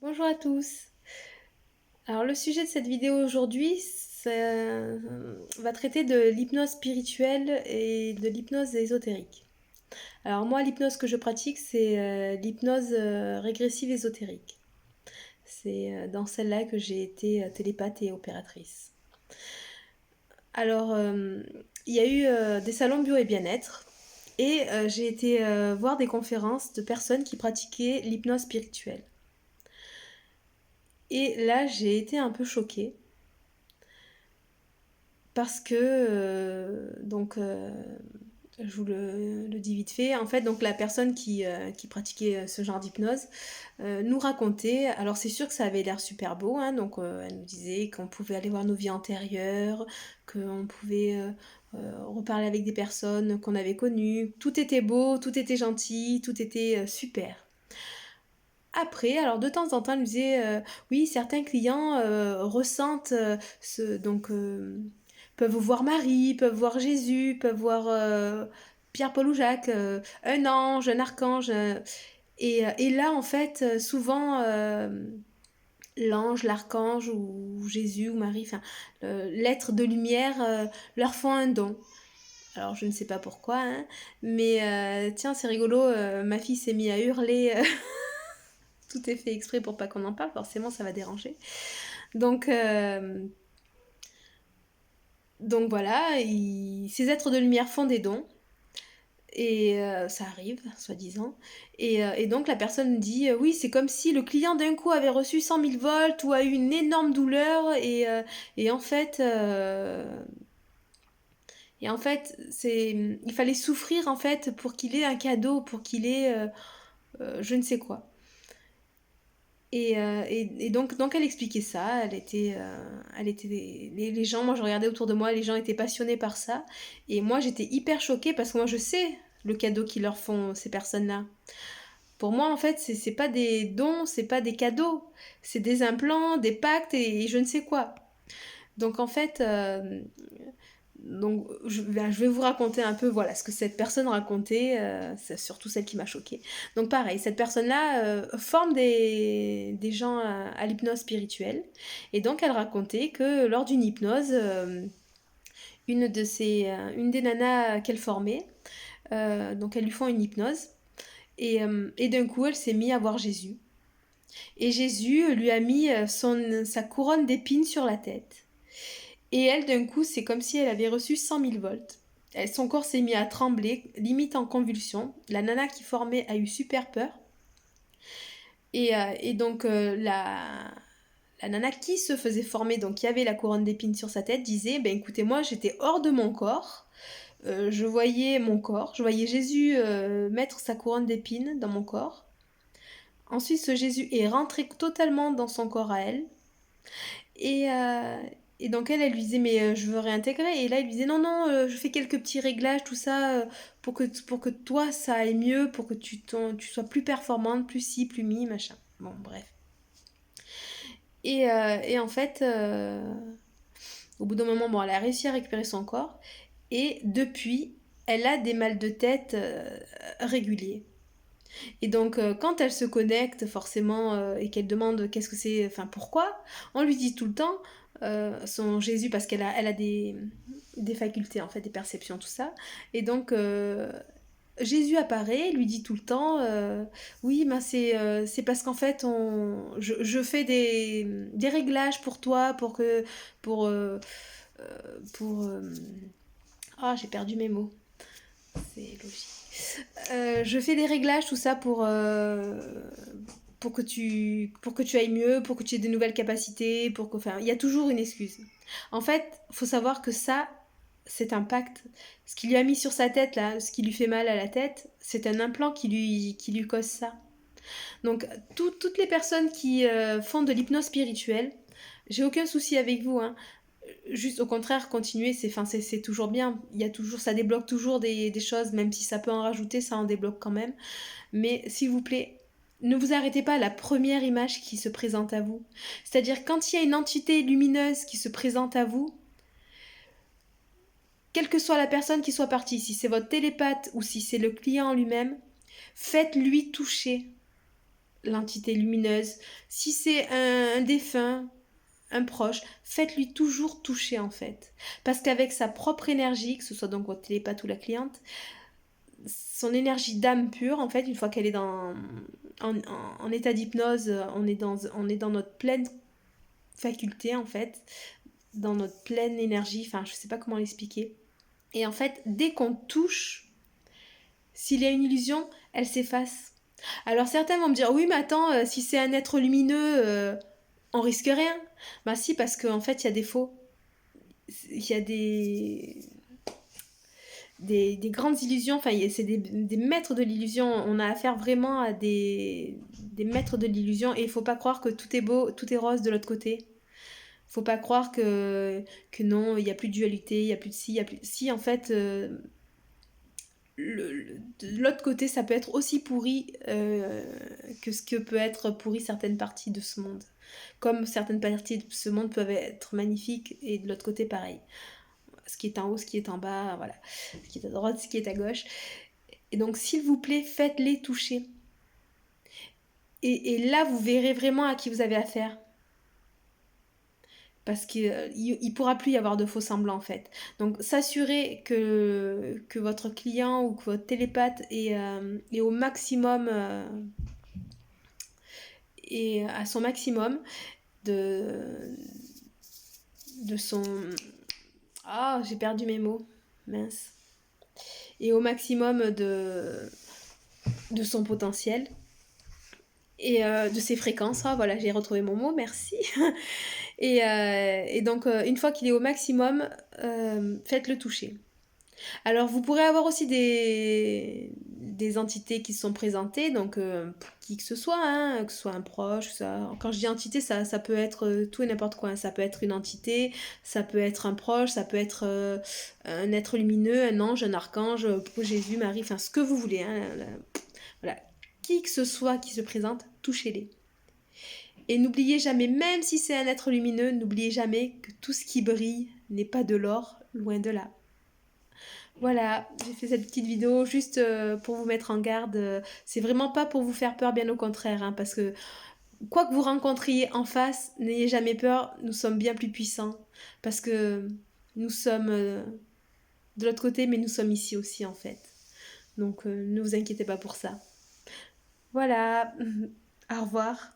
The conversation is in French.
Bonjour à tous. Alors le sujet de cette vidéo aujourd'hui, va traiter de l'hypnose spirituelle et de l'hypnose ésotérique. Alors moi, l'hypnose que je pratique, c'est l'hypnose régressive ésotérique. C'est dans celle-là que j'ai été télépathe et opératrice. Alors, il y a eu des salons bio et bien-être et j'ai été voir des conférences de personnes qui pratiquaient l'hypnose spirituelle. Et là, j'ai été un peu choquée parce que je vous le dis vite fait. En fait, donc la personne qui pratiquait ce genre d'hypnose nous racontait. Alors c'est sûr que ça avait l'air super beau, hein, donc elle nous disait qu'on pouvait aller voir nos vies antérieures, qu'on pouvait reparler avec des personnes qu'on avait connues. Tout était beau, tout était gentil, tout était super. Après, alors de temps en temps, elle nous disait oui, certains clients ressentent peuvent voir Marie, peuvent voir Jésus, peuvent voir Pierre, Paul ou Jacques, un ange, un archange. Et là, en fait, souvent, l'ange, l'archange ou Jésus ou Marie, enfin, l'être de lumière leur font un don. Alors, je ne sais pas pourquoi, hein, mais tiens, c'est rigolo, ma fille s'est mise à hurler. Tout est fait exprès pour pas qu'on en parle, forcément, ça va déranger. Donc, euh, donc voilà, ces êtres de lumière font des dons. Et ça arrive, soi-disant. Et donc la personne dit oui, c'est comme si le client d'un coup avait reçu 100 000 volts ou a eu une énorme douleur. Et en fait, il fallait souffrir en fait pour qu'il ait un cadeau, pour qu'il ait je ne sais quoi. Et donc elle expliquait ça, les gens, moi je regardais autour de moi, les gens étaient passionnés par ça, et moi j'étais hyper choquée parce que moi je sais le cadeau qu'ils leur font ces personnes-là. Pour moi en fait c'est pas des dons, c'est pas des cadeaux, c'est des implants, des pactes et je ne sais quoi. Donc en fait, je vais vous raconter un peu voilà ce que cette personne racontait, c'est surtout celle qui m'a choquée. Donc pareil, cette personne-là forme des gens à l'hypnose spirituelle. Et donc elle racontait que lors d'une hypnose, une des nanas qu'elle formait, donc elles lui font une hypnose. Et d'un coup, elle s'est mise à voir Jésus. Et Jésus lui a mis sa couronne d'épines sur la tête. Et elle, d'un coup, c'est comme si elle avait reçu 100 000 volts. Son corps s'est mis à trembler, limite en convulsion. La nana qui formait a eu super peur. La nana qui se faisait former, donc qui avait la couronne d'épines sur sa tête, disait ben écoutez, moi j'étais hors de mon corps. Je voyais mon corps, je voyais Jésus mettre sa couronne d'épines dans mon corps. Ensuite, ce Jésus est rentré totalement dans son corps à elle. Et, euh, et donc elle lui disait mais je veux réintégrer. Et là il lui disait non, non, je fais quelques petits réglages, tout ça, pour que toi ça aille mieux, pour que tu sois plus performante, plus ci, plus mi, machin. Bon, bref. Et en fait, au bout d'un moment, bon, elle a réussi à récupérer son corps. Et depuis, elle a des mal de tête réguliers. Et donc, quand elle se connecte forcément et qu'elle demande qu'est-ce que c'est, enfin pourquoi, on lui dit tout le temps son Jésus parce elle a des facultés en fait, des perceptions, tout ça. Et donc, Jésus apparaît, lui dit tout le temps oui, ben c'est parce qu'en fait, je fais des réglages pour toi, pour. Pour ah, j'ai perdu mes mots. C'est logique. Je fais des réglages, tout ça pour que tu ailles mieux, pour que tu aies de nouvelles capacités, enfin, il y a toujours une excuse. En fait, faut savoir que ça, c'est un pacte. Ce qu'il lui a mis sur sa tête, là, ce qui lui fait mal à la tête, c'est un implant qui lui cause ça. Donc, toutes les personnes qui font de l'hypnose spirituelle, j'ai aucun souci avec vous, hein. Juste au contraire, continuer, c'est toujours bien. Il y a toujours, ça débloque toujours des choses, même si ça peut en rajouter, ça en débloque quand même. Mais s'il vous plaît, ne vous arrêtez pas à la première image qui se présente à vous. C'est-à-dire quand il y a une entité lumineuse qui se présente à vous, quelle que soit la personne qui soit partie, si c'est votre télépathe ou si c'est le client lui-même, faites-lui toucher l'entité lumineuse. Si c'est un défunt, un proche, faites-lui toujours toucher en fait. Parce qu'avec sa propre énergie, que ce soit donc votre télépathe ou la cliente, son énergie d'âme pure, en fait, une fois qu'elle est en état d'hypnose, on est dans notre pleine faculté en fait, dans notre pleine énergie, enfin je sais pas comment l'expliquer. Et en fait, dès qu'on touche, s'il y a une illusion, elle s'efface. Alors certains vont me dire, oui mais attends, si c'est un être lumineux, on risque rien. Bah si, parce qu'en fait il y a des faux. Il y a des grandes illusions, enfin c'est des maîtres de l'illusion, on a affaire vraiment à des maîtres de l'illusion et il faut pas croire que tout est beau, tout est rose de l'autre côté. Faut pas croire que non, il n'y a plus de dualité, il n'y a plus de ci, il y a plus... Si en fait, de l'autre côté, ça peut être aussi pourri que ce que peut être pourri certaines parties de ce monde. Comme certaines parties de ce monde peuvent être magnifiques et de l'autre côté pareil. Ce qui est en haut, ce qui est en bas, voilà. Ce qui est à droite, ce qui est à gauche. Et donc, s'il vous plaît, faites-les toucher. Et là, vous verrez vraiment à qui vous avez affaire. Parce qu'il ne pourra plus y avoir de faux semblants en fait. Donc s'assurer que votre client ou que votre télépathe est au maximum et à son maximum de, de son... Ah, j'ai perdu mes mots. Mince. Et au maximum de son potentiel et de ses fréquences. Ah voilà, j'ai retrouvé mon mot, merci. Et donc, une fois qu'il est au maximum, faites-le toucher. Alors, vous pourrez avoir aussi des entités qui sont présentées, donc pour qui que ce soit, hein, que ce soit un proche, ça. Quand je dis entité, ça peut être tout et n'importe quoi. Hein. Ça peut être une entité, ça peut être un proche, ça peut être un être lumineux, un ange, un archange, Jésus, Marie, enfin ce que vous voulez. Hein, voilà. Qui que ce soit qui se présente, touchez-les. Et n'oubliez jamais, même si c'est un être lumineux, n'oubliez jamais que tout ce qui brille n'est pas de l'or, loin de là. Voilà, j'ai fait cette petite vidéo juste pour vous mettre en garde. C'est vraiment pas pour vous faire peur, bien au contraire, hein, parce que quoi que vous rencontriez en face, n'ayez jamais peur, nous sommes bien plus puissants. Parce que nous sommes de l'autre côté, mais nous sommes ici aussi en fait. Donc ne vous inquiétez pas pour ça. Voilà, au revoir.